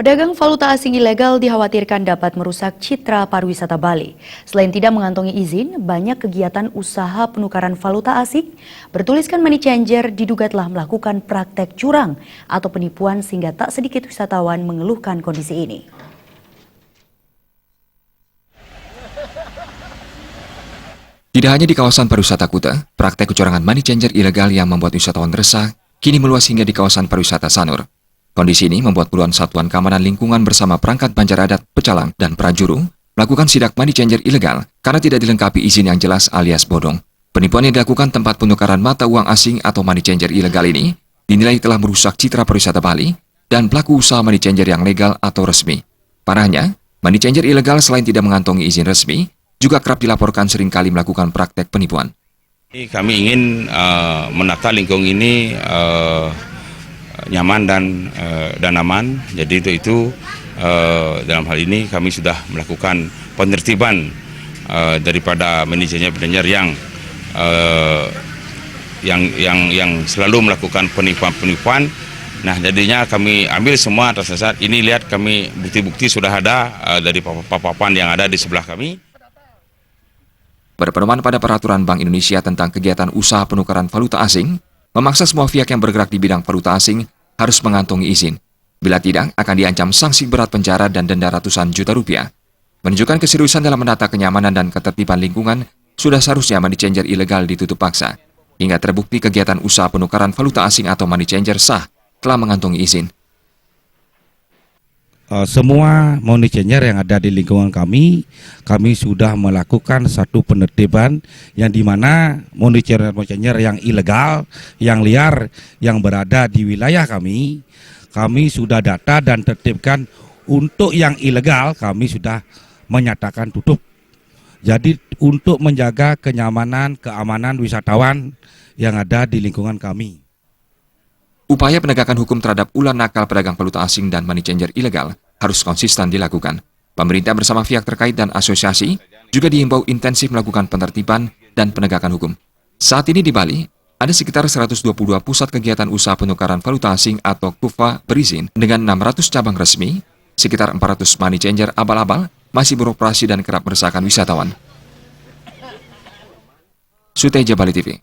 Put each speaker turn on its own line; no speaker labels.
Pedagang valuta asing ilegal dikhawatirkan dapat merusak citra pariwisata Bali. Selain tidak mengantongi izin, banyak kegiatan usaha penukaran valuta asing bertuliskan money changer diduga telah melakukan praktek curang atau penipuan sehingga tak sedikit wisatawan mengeluhkan kondisi ini.
Tidak hanya di kawasan pariwisata Kuta, praktek kecurangan money changer ilegal yang membuat wisatawan resah kini meluas hingga di kawasan pariwisata Sanur. Kondisi ini membuat puluhan satuan keamanan lingkungan bersama perangkat banjar adat, pecalang, dan prajuru melakukan sidak money changer ilegal karena tidak dilengkapi izin yang jelas alias bodong. Penipuan yang dilakukan tempat penukaran mata uang asing atau money changer ilegal ini dinilai telah merusak citra pariwisata Bali dan pelaku usaha money changer yang legal atau resmi. Parahnya, money changer ilegal selain tidak mengantongi izin resmi, juga kerap dilaporkan seringkali melakukan praktek penipuan.
Kami ingin menata lingkungan ini nyaman dan aman. Jadi itu dalam hal ini kami sudah melakukan penertiban daripada manajernya yang selalu melakukan penipuan. Nah, jadinya kami ambil semua atas dasar ini. Lihat, kami bukti-bukti sudah ada dari papan yang ada di sebelah kami.
Berpedoman pada peraturan Bank Indonesia tentang kegiatan usaha penukaran valuta asing, memaksa semua pihak yang bergerak di bidang valuta asing harus mengantongi izin. Bila tidak, akan diancam sanksi berat penjara dan denda ratusan juta rupiah. Menunjukkan keseriusan dalam menata kenyamanan dan ketertiban lingkungan, sudah seharusnya money changer ilegal ditutup paksa. Hingga terbukti kegiatan usaha penukaran valuta asing atau money changer sah telah mengantongi izin.
Semua money changer yang ada di lingkungan kami sudah melakukan satu penertiban yang dimana money changer yang ilegal, yang liar, yang berada di wilayah kami sudah data dan tertibkan. Untuk yang ilegal kami sudah menyatakan tutup. Jadi untuk menjaga kenyamanan, keamanan wisatawan yang ada di lingkungan kami.
Upaya penegakan hukum terhadap ulah nakal pedagang valuta asing dan money changer ilegal harus konsisten dilakukan. Pemerintah bersama pihak terkait dan asosiasi juga diimbau intensif melakukan penertiban dan penegakan hukum. Saat ini di Bali, ada sekitar 122 pusat kegiatan usaha penukaran valuta asing atau KUVA berizin dengan 600 cabang resmi, sekitar 400 money changer abal-abal masih beroperasi dan kerap meresahkan wisatawan. Suteja Bali TV.